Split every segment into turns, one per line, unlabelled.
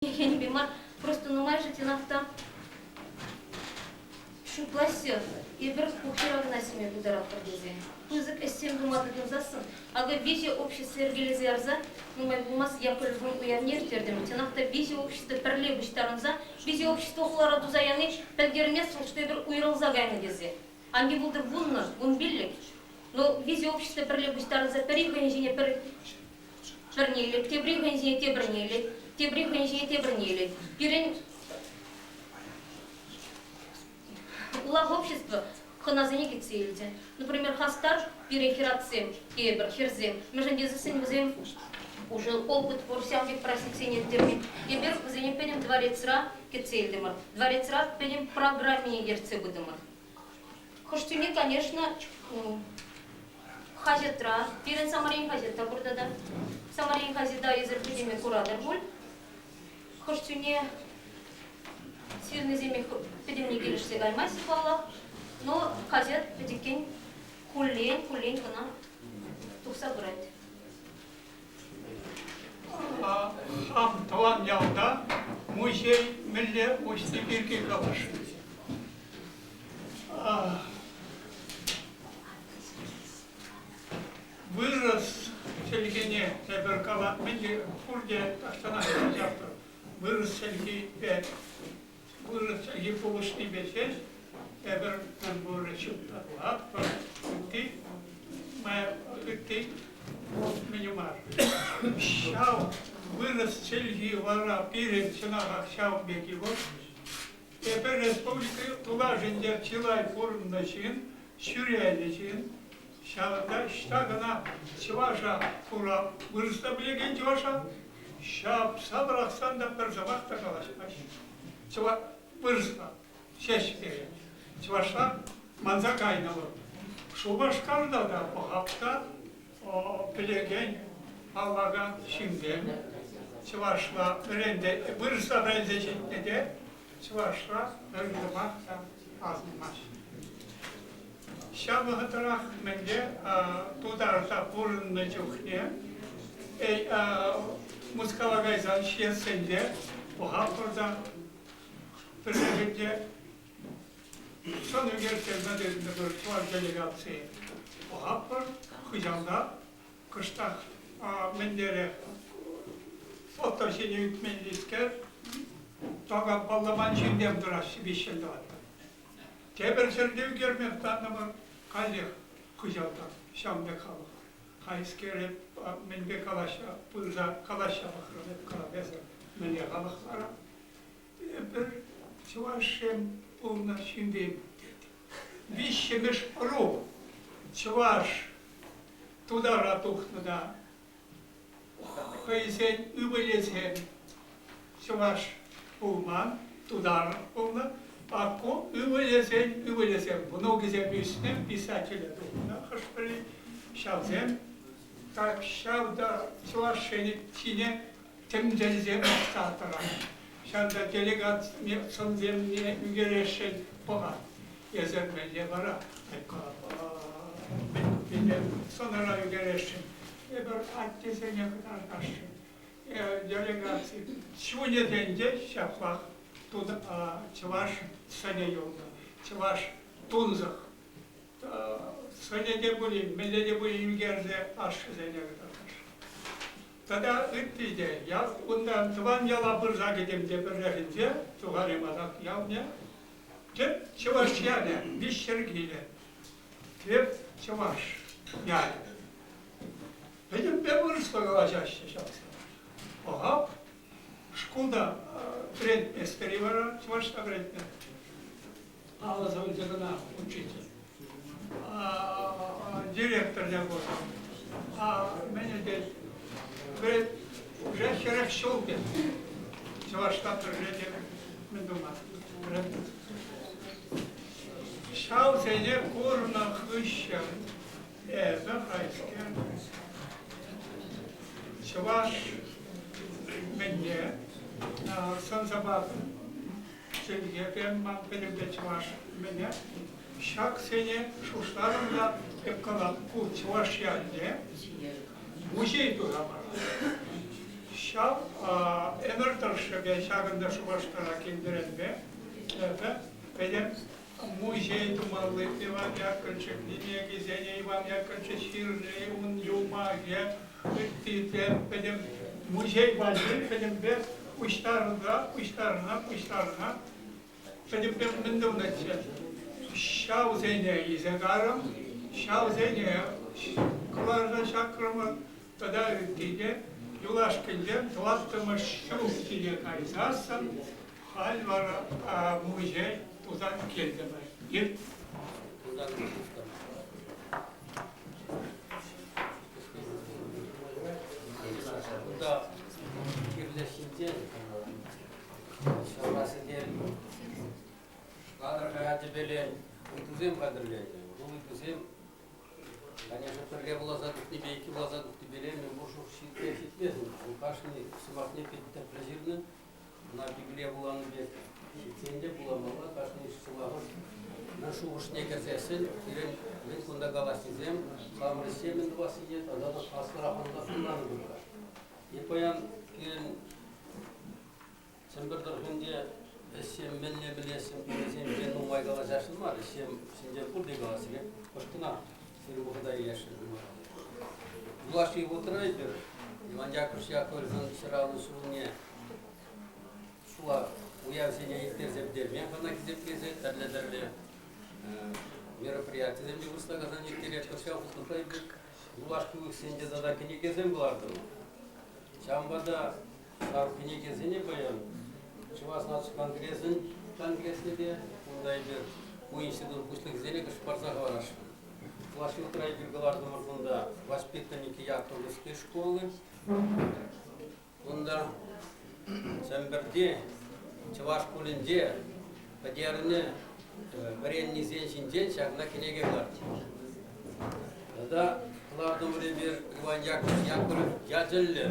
Я не понимаю, просто ну майже тинахта şu пласе и бір кухера на семье ударат продези. Язык эстем думадым засын. Ага визе общество эргелезерза, ну май бумас я пользую я не тердем. Тинахта визе общество перлебиштарынза, визе общество хлора дузаяны пелгермес, что бір уйрылза гайны дезе. Анги булдыр вунна, вун биллик. Но визе общество перлебиштарынза периханжине пернели, те бриханжине те брнели. Те бриханжине те брнели. Пирень улаг общества ханазани кицельде. Например, хастар перехирацем, кебер, херзем. Мы же не засынем уже опыт по всем век просекцения термин. Ебер за пенем дворецра кицельдемар. Дворецра пенем программе ерцебудемар. Хоштуне, конечно, хазетра. Пирен самарин хазета burada da. Самарин хазета из эпидемии курадер буль. Хоштуне сирный земли педемни келишсе гаймайсы баллах, но хазет педикен хуллен кана тухса брать.
Хам таван ялда музей милле устепирки калаши. Вырос в Сельгине, Эберкала, милле хурде остановился завтра. Вырос в Сельги вырос и повышенный бесед, эбер нам был решил оклад, ты, моя, ты, минимар. Шау, вырос цельги вара, перед ценах шау беги вот. Эбер республика тула жендер чилай форум начин, сюрреализин, шау да, штагана, чеваша фура, выросла блеген чеваша, шау сабрахсан да перзавах такалаш. Чего выросла, шесть чувашла манзакайнала. Шубашкарда да похапта, пелеген, аллага şimdem. Чувашла ренде, выросла ренде читнеде, чувашла рендемах там азмаш. Шабахатрах менде туда та пурн на чухне, мускалагайзан шесенде, похапта Президенте, son üniversitelerinde bir çuval delegasyonu o hapır, hıcanda, kıştak, mendere, fotoğrafını yükmenlisker, toga ballaman şimdiyem durası bir şey var. Teber sırdı görmek tanımı kalıyor hıcanda, şamda kalı. Hayskere, mende kalaşa, pırza kalaşa bakırım, hep kalabeza, mende kalıklara. Bir Чувашем полно şimdi вещемеш ру, чуваш туда ратухнуда, хайзен übelesen, чуваш пулман туда полно, а ко übelesen, много землюсным писателя тухна, хашпри шавзем, так шавда чувашени тине темдельзем статара. Şanda delegat son zemine ügereşen poğa yazarmaya vara benim sonra ügereşen eber attese ne kadar karşı delegat сегодня деньги şafak tуда çavaş sene yolda çavaş tunzak sene de bulayım mele de bulayım gerze aşı sene kadar Тогда это я ondan 2 yıla bir zagidim de bir rehince, tuğaremadak yavne. Hep çavaş yani, bir şirgiyle. Hep çavaş yani. Benim ben vırısla kalacak şahsen. Oha, şkulda brendmesteri var, çavaşta brendmesteri. Ağzımızda учитель. Директор не был. Менеджер. Говорит, уже вчера в Щелке, ваш штаб прожития Медума. Шау сене курна хыща, захайске. Чуваш мене, сон забав, Сергеем ман перебде чуваш мене. Шак сене шушларымда эпкалап ку чуваш янде. Музей туда. Şav emir tırşı şagında şu başlara kendirenme. Benim muzey tumalı Ivan Yakovlevich Linya gezene Ivan Yakovlevich şiirleri un yumağı benim muzey vardı benim de kuşlarına benim ben de Şav zeyneyi zegarım Şav zeyneyi kılarca şakrımı kadar diye Yulaşkınca tuvattımız şu diye kaysarsam hal var muzey uzak geldi.
Burada birleşince şurası değil. Kadar hayatı böyle uytuzem kadırlaydı. Bu uytuzem конечно, бірге болазадық деп, екі болазадық деп белемін, бұл жоқ шетке кетмесін. Бұл қашыны сымақне кетті прежирді, мына Библия боланы бет, шетсенде боламауға, қашыны сымағын, мына шуғыш не кәзесін, керен мен күнді қаласызем, қамырысемін басы ет, адады қасқыр ақында құнланы бұлға. Епаян керен сен бір дұрғынде, сен мен не білесің, сен мен оңай қала жашын бар, сен де бұл де қаласың, қыртына. Burada yaşadım. Bulaşıyı oturaydı. Ivan Yakovlevich сразу шулне шула уявление интерзеп дермен хана кизеп кезет тәрле мероприятие земли выстагазан интерес кошал уступайды. Булашки үксенде зада кене кезем буларды. Чамбада сар кене кезене баян. Чувас нач конгрессінде ондай бир bu институт пушлык зене кыш парзага бараш. Ваши утра биргаларды мұрғында воспитанники Яковлевской школы. Онда сәмбірде, Чуваш көлінде, падеріні варенні зеншінден шағына кенеге қыларды. Ода қылардың бір Иван Яковлев яділі.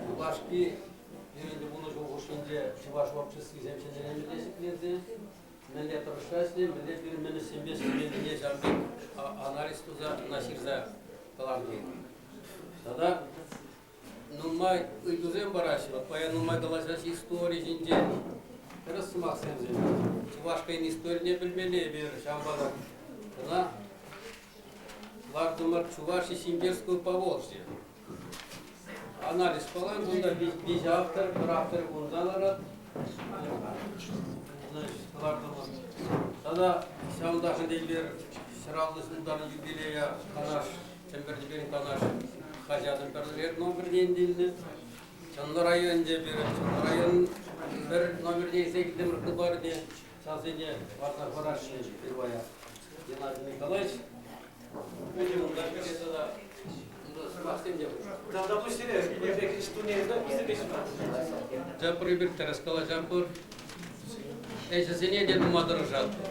Чувашки, ерінді бұны жоғышында Чуваш общеский земшінден әмірдесіклерді. Мені тұрышасын, мені сенбес мені жамбек анализ туза насирза каларды. Тогда нумай үйдузен барашы, пая нумай далашашы история жинде. Раз сымақ сензен. Чувашкайын история не білмелі бер шамбада. Тогда лардымар Чуваши Симбирскую Поволжье. Анализ falan, bunda bir автор, bir автор bundan arat. Тогда сяудахын дейлер Шыралды сылдарын юбилея канаш, Чембердеберін канаш хажадын бірлер номерден дейлді. Чанлы районде беріп, Чанлы район бір номерден секілді мұрты бар де, сазыне варнақ барашын первая Геннадий Николаевич. Өте мұнда береді да, сұрмақсен деп.
Допустили, что не изобретено.
Жапыр берді, раскала жапыр. Эйсесене деді мадыры жатты.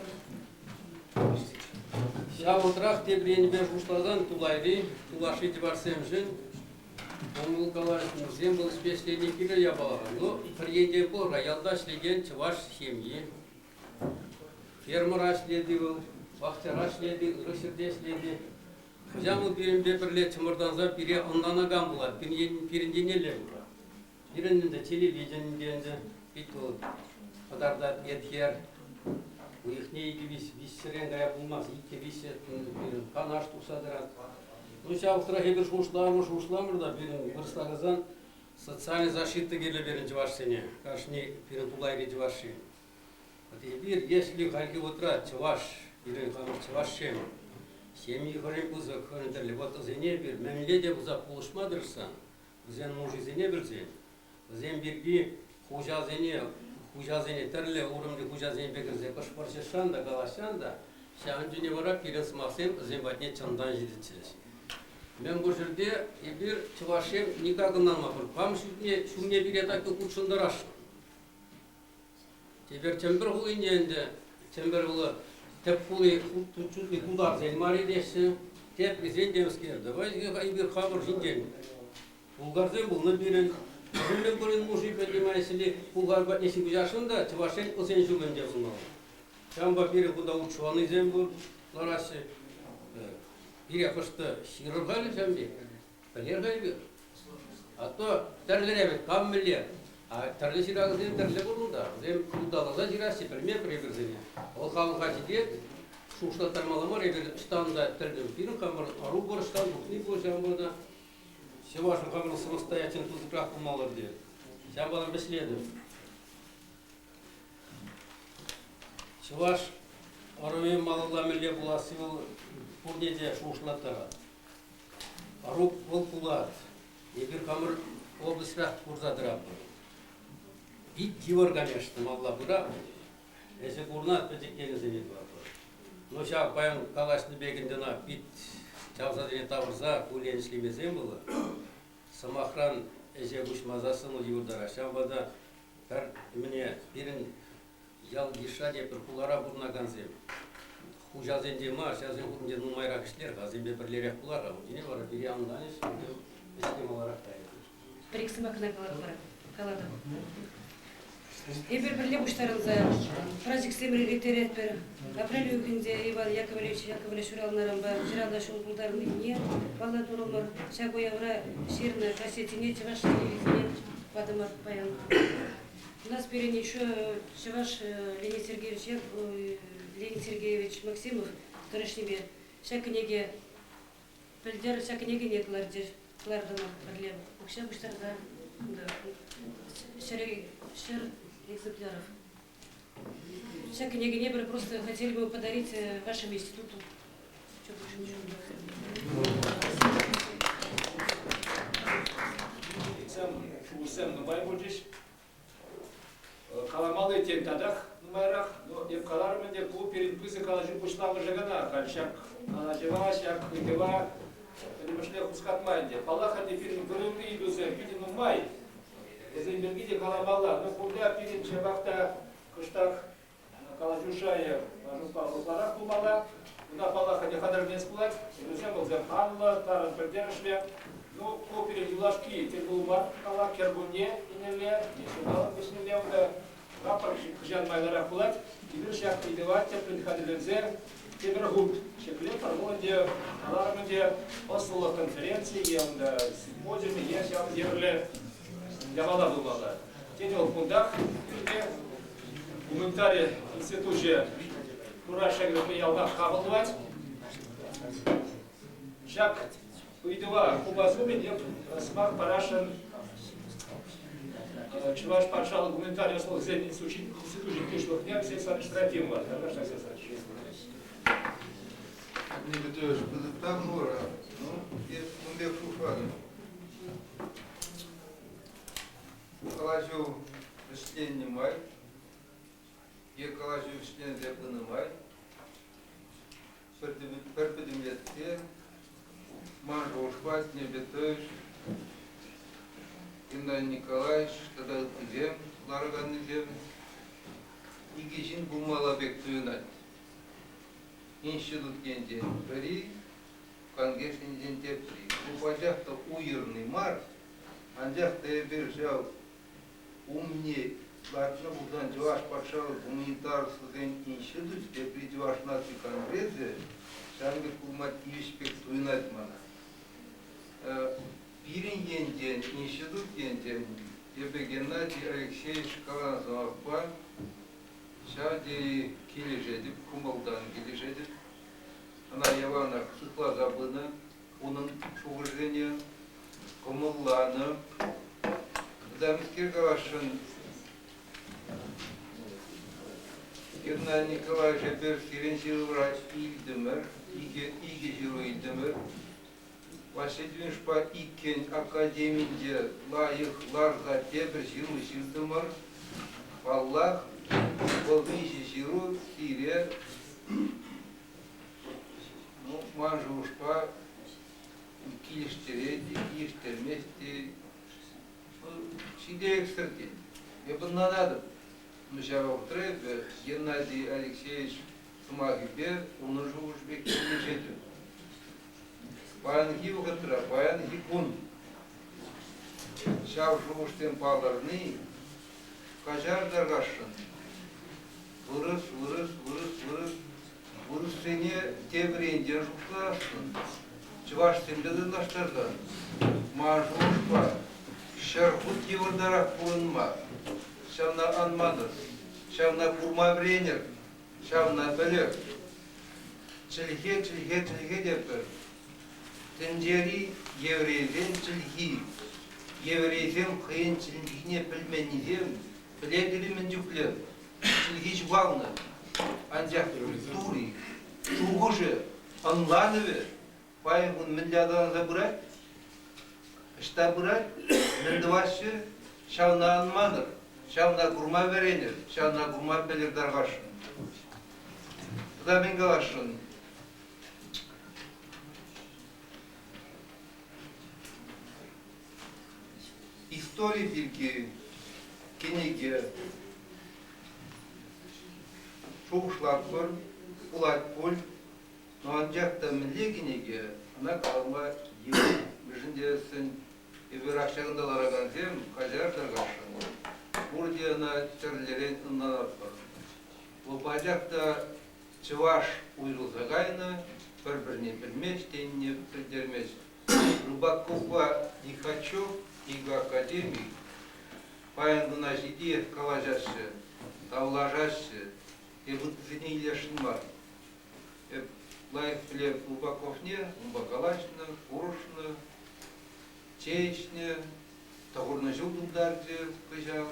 Шауытрах тебрені бер жуштардан тулайды, тулашыйты барсем жын. Оңыл қаларысын зем был спешлені келі ябалаған. Но приеде бұл райалда шлеген Чуваш семьи. Фермер ашледі бұл, бақтар ашледі, ұрышырде ашледі. Жамыл берін бепірле чымырданза бире ондан ағам болады, бірінден елі болады. Бірінден телевидениеден бит ол. Kadarda yetkiler, bu ihneyi biz sirengaya bulmaz, iki biz kanaş tuksadıran. Ну, şavıktıra hebir şuşlamır da bir ırstağızdan sosyal защиты gele verin Чувашсене, karşını birin tulayri Чуваши. Bir yeşillik halki otura Чуваш, birin kanır Чувашшем, семьи хорем buzak höründerli, bu zene bir memlede buzak buluşmadırsa, zen muji zene bir zen, zen birgi hoca zene, Хужазене терле уровне хужазене бекерзе кошпарчышан да галашан да шанжуне барап келен смахсем зембатне чандан жидичес. Мен bu жерде бир Чувашем никагынан мапыр. Пам шумне бире такы кучундараш. Тебер чембер хулинде, чембер хулы теп хулы чули кудар зелмари десе, теп зендемскер. Давай бир хабар жинден. Булгарзен булны бирен Bugün bugün muşi belirlemesini bulgar batnesi güzaşında Çuvaşen o sen şu bence bulmalı. Şamba biri bu da uçuanı zembur, larası bir yapıştı şiir hali sen bir, belir hali bir. Ато терлеребет каммеле. А терле ширагызен терле болуда. Зем удалага жирасы перме преберзене. Ол халын хатидет шуштаттар маламар егер станда терле бирин камыр ару борстан бухни божан бода. Севашын камыр самостоятельно тузыкрак кылмалар дейт. Сен балам беследи. Севаш ару малаламеле буласы бул бурдеде шуштаттара. Ару бол пулат. Егер камыр областьра курзадырап. Бит дивар, конечно, могла быра. Если курнат, то текелі зенет бар. Но сейчас паян калашны бегіндена бит чавзадыне тавырза, кулен ішлемезен было. Самохран эже буш мазасын ол юрдара. Шамбада пәр міне бірін ял гиша деп бір кулара бурнаган зем. Хужазен дема, шазен худынде нумайрак ішлер, газембе бірлерек кулара. Жіне бара бири аңданеш, эскемаларақ тайы.
Приксымакына калады. Ебір бірле бұштарыңыза праздник семірге теретпір. Апрель өкінде Иван Яковлевич Уралнарам бар, жиралда шоғылдарын үйіне, бала тұрылмыр, шагоявра шерна кассетине, чеваш телевизине, бадымар баян. У нас впереди еще чеваш Леонид Сергеевич Максимов, Торешнебе, ша книге, пілдер, ша книге не клардер, клардыма бірле. Укша бұштарда шер экземпляров. Вся книга не было, просто хотели бы подарить вашему институту. Что больше ничего.
Усем нумай будешь. Каламалы тем тадах нумайрах, но я калармен де куперин пысы калажи пушлавы жагана, кальшак калажева, шак идева, лимашле хускатмайде. Палаха де пирин вырымы идузе, пидин нумай. Эзембергиде каламалла, но курда пирин чебахта кыштак калажушая, жупаларах тумала, уна палаха де хадарнес кулак, друзья был земханла, таран пердершве. Ну, копере юлашки, тергулмар, кала, кергуне, инеле, нишудалан, бешнеле, да, рапор, кжан майдара кулать, теперь шаг идевать, теплин хадерлензе, тебергут, шекле, пармонде, аларменде, посула конференции, да, симпозиуме, есть, я держали, для вала думала. Тенел в кундах, в комментарии институте, кураша, говорит, я удав хавалдувать, шаг, Уйдува кубазумен еп смак парашен чуваш паршал гуманитарий слог зен институт кишлых дня все административного. Хорошо, все
Не готовишь, будет там нора, ну, и умбек шуфану. Калажу виштен май, я калажу виштен зеплены май, перпедимлетке, Манжу ушпать не бетыш, Инна Николаевич, тогда зем, ларганный зем, Игижин бумала бек туйнать. Институт генде бери, Кангешин генде при. Упадяхта уйырный мар, Андяхта ебер жал умне, Ларчна будан жуаш патшалы гуманитарский институт, где при жуаш нации конгрессе, Шангер кулмат ишпек туйнать мана. Пирин генден, институт генден, ебе Геннадий Алексеевич Каланзовпа, шади килежедип, кумалдан килежедип, она явана сутла забына, унын шугыржения, кумалланы, дамискер галашын, Геннадий Николаевич ебер сиренсилура илдімір, иге жиру илдімір, Васильевич по икен академиде лайыкларга тебір жиру жирдімір, Аллах болдыйші жиру сире, манжу ушпа киліштереді, киліштерместі, шиде экстерден. Я бы нададым. Мышаров требе, Геннадий Алексеевич Сумагибе, он уже уж бек килешеді. Баян гивгатра, баян гикун. Шав жуштен паларны, кажар даргашын. Вырыс, вырыс сене тебренден жуштасын. Чываш тендеді лаштардан. Мажушпа, Шархут евардарах пулынма, шавна анмадыр, шавна курма вренер, шавна білер. Чилхе депір. Тенджери еврейден чилхи, еврейден қиын чилхине пілменізем, білегілімен жүклер. Чилхи жвалны, анжақ тури, шуғыжы, анланывы, пайғын миллядан забырай, ішта бұрай, міндівашы, шауна анмадыр, шауна курма веренер, шауна курма белер дарғашын. Бұда мен қалашын. Истории билки, кенеге, шоушлар бар, улайт пол, но анжақта миле кенеге, ана қалма ел, мүжіндесін, Эверашчагында лараган зем, хазяр даргашын. Урде ана терлерен ыннанат бар. Лопадякта чываш уйрылзагайна, бір-біріне білмеш, теніне білдермеш. Рыбакова не хочу, иго академии, паяндына жиде калажашы, тавлажашы, вытзіне илешін бар. Лайф плев Рыбаковне, Умбакалашны, Урушны, Чечне, Тагурны жылдымдарды кыжал,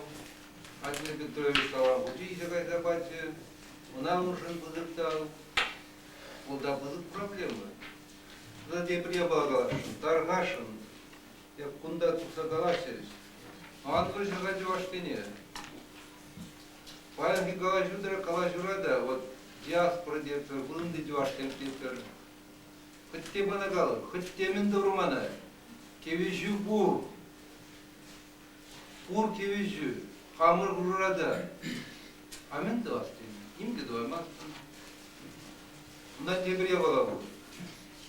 Адмир Петрович Салам Бучи Загайзабате, она уже бызыктал, куда бызык проблемы. Заде пребагалашын, таргашын, кунда тусагалашырыш, ан кыжы гаджуаштыне. Паянги галажудра калажурада, вот диаспора депер, бунды дюаштем депер. Хоть те банагалы, хоть темен дурмана. Кевежу бур, бур кевежу, хамыр гурада. Амен дуастын, имге дуаймастын. Мына тебіре бала бұл.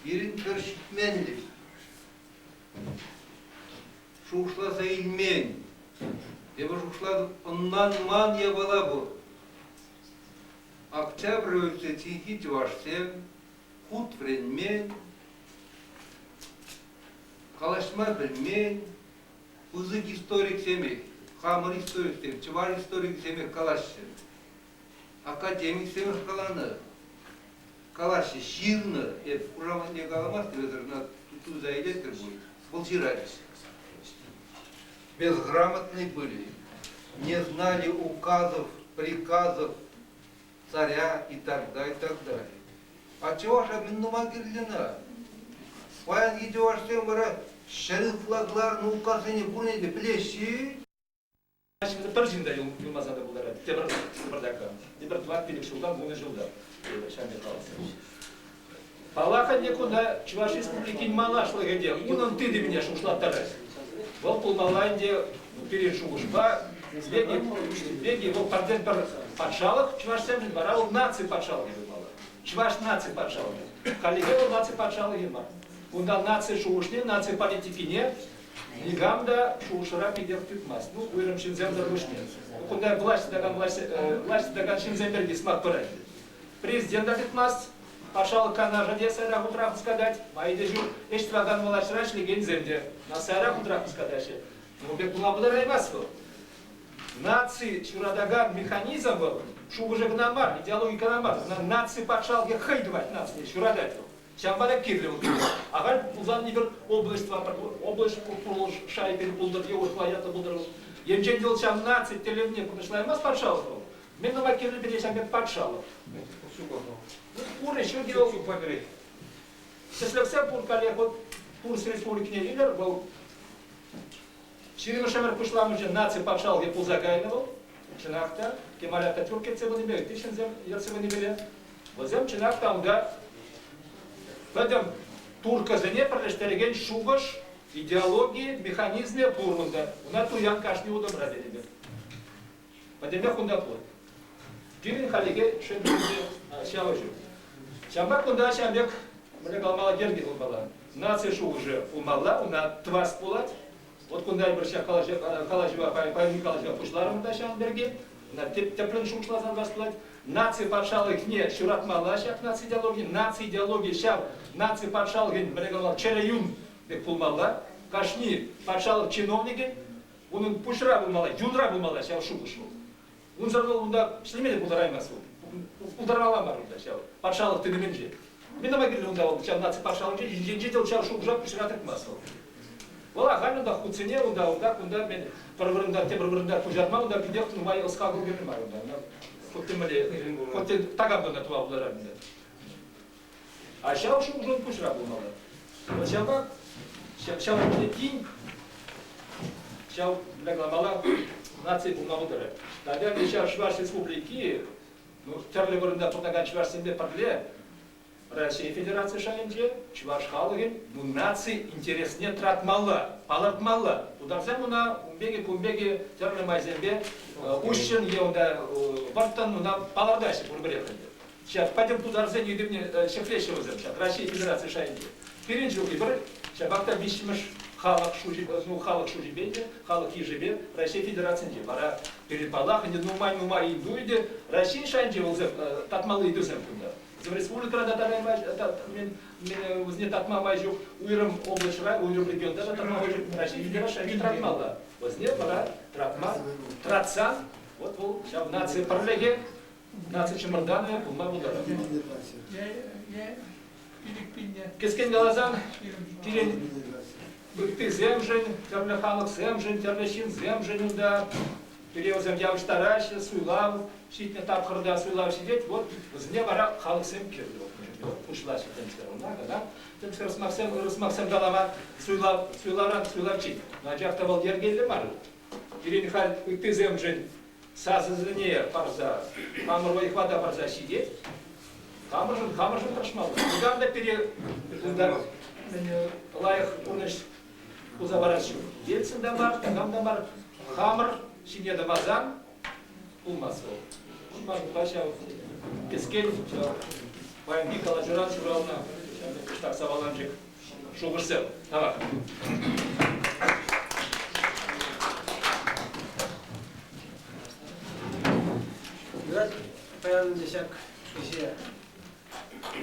Берін кіршітменлік. Шуқшласа илмен. Дебі шуқшлады оннан ман я бала бұл. Октябрь өлсе тихи жуашсем, хут вренмен, Калашма білмен, узык историк семек, хамыр историк семек, чывар историк семек калашшы. Академик семек каланы. Калашшы ширны, ужамын не каламас, на туту заилетер будет. Был жирались. Безграмотные были, не знали указов, приказов царя и так далее, и так далее. А чего же минума кирлина? Паян гидеваштен бара шәрі флагларын указыне бұрнеді білеші.
Şimdi bir jinde yılmazada bulara, bir dakika. Bir tuvat bilik şuradan bunu жылда. Şamil kalsın. Палаха некуда Чуваш республики не мала шла где. Унан ты до меня шушла тарас. Вот полмаланде перед шушба. Беги вот парден подшалок. Чуваш семь барал нации подшалки было. Чуваш нации подшалки. Коллеги нации подшалки было. Унда нации шушне, нации политики нет. Нигамда шушара пидер тютмас. Ну, уйрам шинзем зарвышне. Куда власть даган шинземберги смак порать. Президент тютмас. Пашал канажа де сайрах утрах сказать. Майдежу эштваган власть леген земде. На сайрах утрах сказать. Ну, бек була райвасу. Нации чурадаган механизм был. Шубы гнамар, идеология гнамар. Нации пашал я хайдывать нации чурадать. Шамбара кирлеу. Агаль узан нибір область құрылыш шай беріп бұлдыр, еуір қылаяты бұлдыр. Емжен дел шам наци телевне құнышлай мас патшалық. Мен нұма кирлі бере шам бет патшалық. Пур еще дел. Сеслепсе пур коллег, вот пур с республикіне елер был. Ширина шамар пышламы же наци патшалық епул загайнывал. Чинақта, кемалята тюркетсе бұны бере, тишінзем ерсе бұны бере. Возем чинақта онда Пойдем турка зене пролетариген шугаш идеологии механизме пурмунда. Уна туян кашни удобра дедебе. Пойдем я хунда плод. Кирин халиге шендузе шаважу. Шамбак кунда шамбек мне галмала герги улбала. Нация шугаже умала, уна твас пулат. Вот кунда берша калажива пай калажива пушларымда шамберге. На теплен шушла за вас плат. Нации патшалық не шурат малашак нации идеологии шав нации патшалық берегала череюн бек пулмалла кашни патшалық чиновники Onun puşra bulmalı, yundra bulmalı şey şu. Unzarda onda işlemedi bunlar ayması. Bunlar alamar onda şey. Parçalık tedimince. Ben ama girdim onda oldu. Şey nazi parçalınca ince tel çar şu uzak puşra tıkması. Valla hanım da kutsene onda ben parvarında tebrvarında pujarma onda bir de numay ıskagı görünür var onda. Kutemeli, kutem tagabında tuvalar onda. Aşağı şu uzun puşra bulmalı. Aşağı Şav tin, şav reklamala nazi bulmalıdır. Tabii ki Şvars Respubliki, terli bölümde toplanan Şvars'ın parle, Rusya Federasyonu şahınca Şvars halkı bu nazi interesine tratmalı, palatmalı. Udarsan buna umbegi terli mazembe, uşun yonda vartan buna palardaşı bunu bırakın. Сейчас пойдем туда, разойдем шефлейшего замечать. Россия Федерация шайди. Перенчил выборы. Шабакта бишмеш халак шужибейде, халак ежебе, Россия Федерация не. Пора перепалах, не нумай индуиде, Россия шайди волзем, татмалы иду земкунда. Зем республика датарай май, мен узне татма майжу, уйрам облачра, уйрам регионда, татма майжу, Россия Федерация шайди тратмала. Возне пора тратма, тратсан, вот вол, сейчас нация парлеге, нация чемарданы, булма булдара. Kesken galazan, tiren bıktı zemjin, terle halk zemjin, terle şin zemjin da перевозом я уштараш, суйлав, шитне тапхырда суйлав сидеть, вот зне бара халк сем кирди. Ушла шитенскер онда, да? Тенскер рысмаксем галама суйлав чит. Начакта вал ергелли мар. Тирен хал быкты земжин сазызыне парза, мамырвай хвада парза сидеть. Хамыржын ташмал. Уганда пере лайық уныш узабараш. Делсін да бар, тагам да бар. Хамыр шине да базан улмасы ол. Улманы қаша кескен, байын бикала жұран жұралына штақ саваланжық шуғырсел. Тамақ.
Паян дешак кеше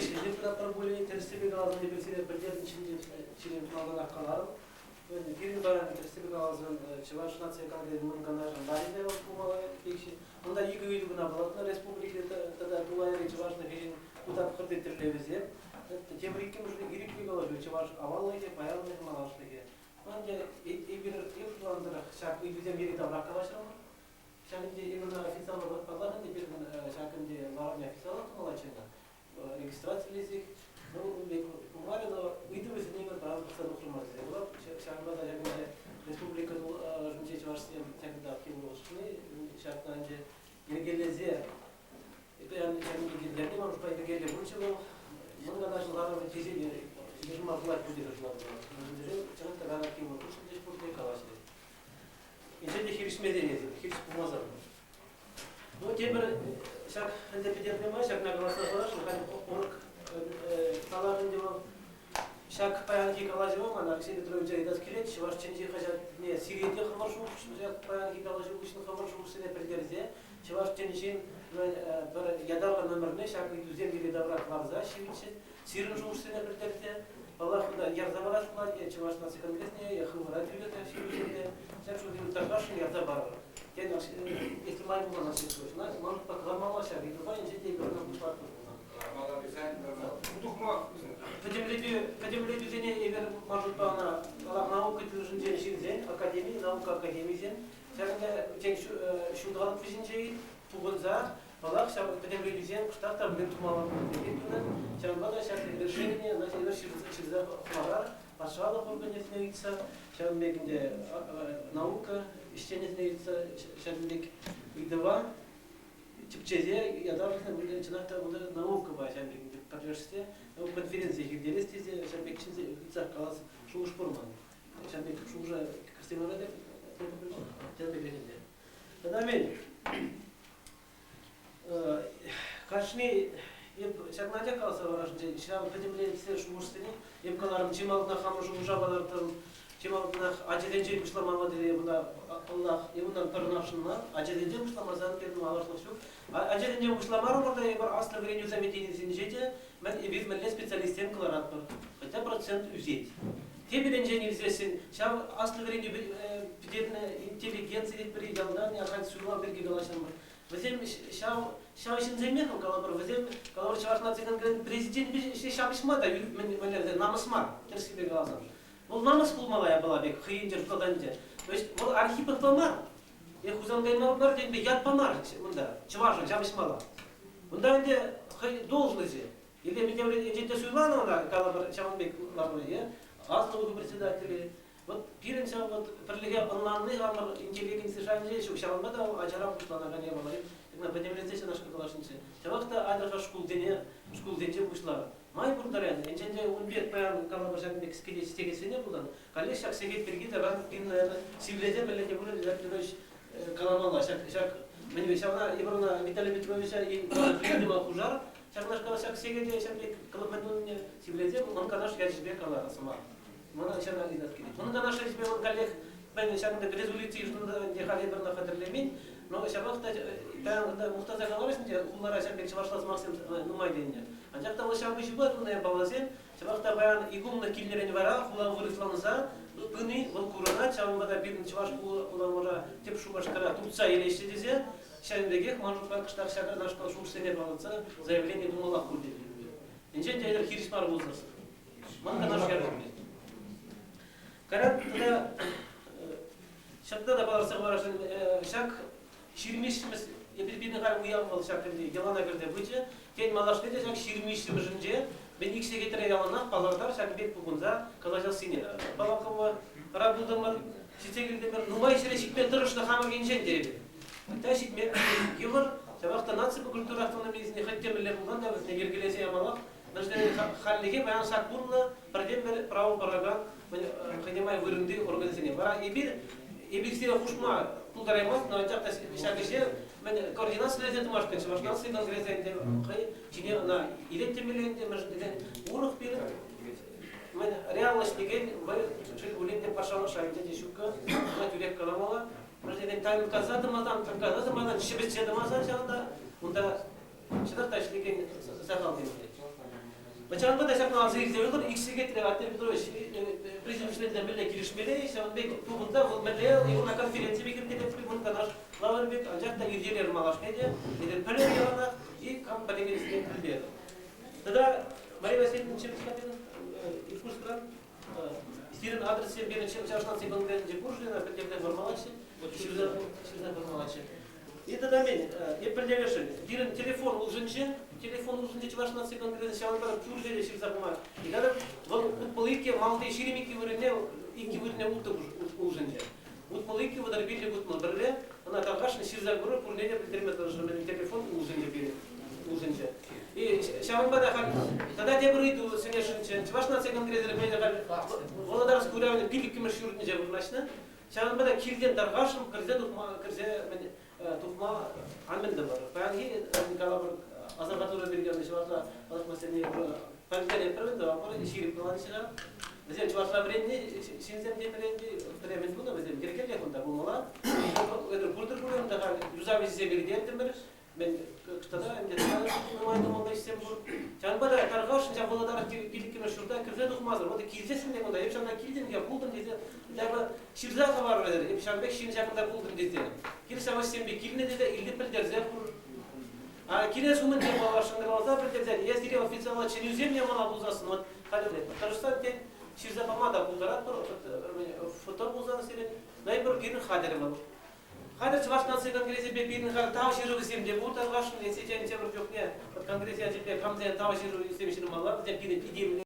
Şirketler böyle tersibik ağzını bilsiler, belgenin içinde kullanılan akıllarım. Birinci dönem tersibik ağzının Çivaş Natsiya Kongre'nin kanalının daride okumalı ekşi. Onda iki üyeli buna balatna Respublika'da da duayı Çivaş'ta birin tutak kırdetirlevizi. Temrikim уже ирикли galaşıyor Çivaş avallığı bayanlığı malaşlığı. Bence bir yıllandır şarkı bizim yeri tavrak başlama. Şimdi evine ofisyal olarak pazarın bir şarkının varmaya ofisyal olarak регистрациялизик, ну, умаре да видове се нема да разбрса документ. Ела, шарма да јагаме республика жунче чварсија тек да килошни, шартанже ергелезе. Ето јан геллер нема па ергеле бучело. Мунга да жылараме тизели, жирма булат будира жылараме. Чанта гана кило бучеле спорте калаши. Инде хиришмедени, хириш помазар. Ну, теперь шаг индепендентный май, шаг на голосование, шаг он таларын дем шаг паянки калажевом, она Алексей Петрович айдас келет, швар ченжи хажат не Сирияде хабар шук, шаг паянки калажев учын хабар шук сене придерзе, швар ченжин bir yadarla номерне шаг идузем или добра кварза шивичи, сирен шук сене придерзе, Аллах да ярзабараш план, чеваш на секондесне, я хумра дюлета шивичи, шаг шук тагаш ярзабар. Если май была на ситуацию, знаете, может покламала себя, и другая инженер не должна быть фактом. Подемление зене, егер может быть она наука должен день ширзен, академия, наука академия зен, сәгінде день шундалып бізінжей, туғынза, балақ, подемление зен, штатта білім тұмалап деген күні, сәгімбада сәгінде решение, значит, ширза құмағар, пашалық организіне етса, сәгімбекінде наука, işçenizde şenlik ideva Türkçe'de yadarlıkla bir çınakta burada nauka var şenlik üniversite o konferansiye gidiyoruz diye şenlik içinde itsak kalas şu uş forman şenlik şu uca kısımlara da tabii belirli. Tabii karşını şartnaca kalsa var önce şiran pedimleyse şu uçteni yemkalarım çimalına hamur ucabalardan Çimalına acedence kuşlamama dedi buna Allah bundan pırnafşınlar acedence kuşlamazdan dedim ağırlık yok. Acedence kuşlamar orada bir aslı vereniyor zametini zinjete ben bir melle spesyalistim kılarak var. Hatta procent üzet. Тебиренже нельзясен. Шав асл врене бедерне интеллигенция дет бери ялдан я хай сула берге галашан бар. Возем шав işin zemехом калабар. Возем калабар чавашна циган президент би шабишма да менлерде намысма терсибе галазам. Бұл намыс булмалая была бек хыйынжер каданже. То есть бұл архипов помар. Я хузан гаймар ден бе яд помар мында. Чавашна жабишмала. Мында инде должности. Или меня эти суйлана на калабар чаванбек лабой. Азловый председатели. Вот пиренча вот прилега онлайнный гамар интеллигенция шанже şu şalmada acara kuşlana gane var. Na bedemlezece naş kalaşınca. Çavakta adra şkul denje kuşlar. May burdaran enjende 11 payan kalabajak Meksika'da stegesine bulan. Kaleş şak seget birgi de ben in sivlede belge bunu zaten kalamala şak meni beşavna ibrona Vitaliy Petrovича и приедема хужар. Şak şak segede şak kalabadun sivlede он канаш я тебе кала сама. Мана шана идет киди. Он канаш я тебе он коллег ben şakında rezolütü yüzünde dehali bir nafadırlemin. No şabakta ben muhtaza kalamazınca kullara şak bekçi başlas maksim numaydınca. Ancak da o şabışı var bunu yapamazsın. Şabakta bayan igumna killerini vara kulan vuriflanıza buni vol kurana çavmada bir çavaş kulanlara tep şu başkara tutsa eleşti diye şendege manjutlar kışlar şakar naşkal şu sene bağlansa заявление думала kurdu. İnce deyler kirişmar bozulsun. Man kanaş geldi. Karat da şakta da bağırsak varasın şak şirmişimiz birbirine kadar uyanmalı şakında yalana girdi bıcı. Kendi malaştı da şak şirmişimizce ben ilk sekreteri yalana palardar şak bek bugunza kalacağız seni. Babakova rabudamar sitегilde bir numay şere şikme tırışla hamar gençen dedi. Ta şikme yıllar şabakta natsi bu kültür автономизни хотtemler bulan da bizne gergelese yamalak. Наждали халлиге баян сакбурна бірден бір право бараган қайдемай вырынды организация. Бара ебирсе хушма тулдараймас, но жақта шагыше мен координация лезет машкан, шабашнасы конгрессенде қай чине на илеттемеленде мәждеден урық беріп мен реальность деген бір жыл өлеңде пашаны шайынде дешука на тюрек каламала мәждеден тайын казадымадан шебетседімазан жағында онда шыдақ ташлеген сақал дейді. Бачанба да шакна азырды olur ikisi getire Артем Петрович президентlerden birle girişmeli Şabanbek tubunda bu merle ona konferansiye girdi bunu kanaş Laverbek ancak da irjeler malaşmedi eden böyle yana и компания istedi. Tada Мария Васильевна Чепскатина Иркутская Стирин адрес бен çalışan sekonderinde Burjina Petrevde Varmalachи Şirza Varmalachи. И тогда мен еперлегеши дирен телефон улжынче чувашнасы конгресс шаванбар чуржеде ширзакма. И когда вот полыки малты ширемики вырне ики вырне улты улжынче. Вот полыки вот арбили вот модерле, она таргашны ширзакбуры пурнеде билдирмет мен телефон улжынче бире. Улжынче. И шаванбада хал тогда те бұрыйды сенешинче чувашнасы конгресс менде хал Володарск уравне пилики маршрутне жабырнашны. Шаванбада килден таргашым кирзе мен тухма анменде бар. Yani kalabur azargatura bergen şuarda alışmasını pantene pervende var. İşiri planışına. Mesela çuvarsa birendi sinzem demerendi. Tremen bunu mesela gerekli yakında bulmalar. Öder buldur bulun da yüzavi size bir diyelim ben. Ben kıtada hem de numaydım onda istem bu. Canbada targaşın cavlalar birlikte şurada kirze dokmazlar. O da kilzesin de onda. Hep şanda kilden ya buldum dedi. Tabi şirza var öyle. Hep şanda şin yakında buldum dedi. Kilse başsın bir kiline dedi illi bildirzer bu. Кире сумын деп бавашыңдар алса бірден я зире официально ченюземья мала булзасын вот халеде Татарстан тен ширза помада булдарат бір фото булзаны сирен найбір бирин хадері бар хадер чувашнасы конгрессе бе бирин хадер тау ширу исем деп бұл тарғашын сечен темір жоқ не конгрессе әжепе камзен тау ширу исем ширу мала деп бирин идея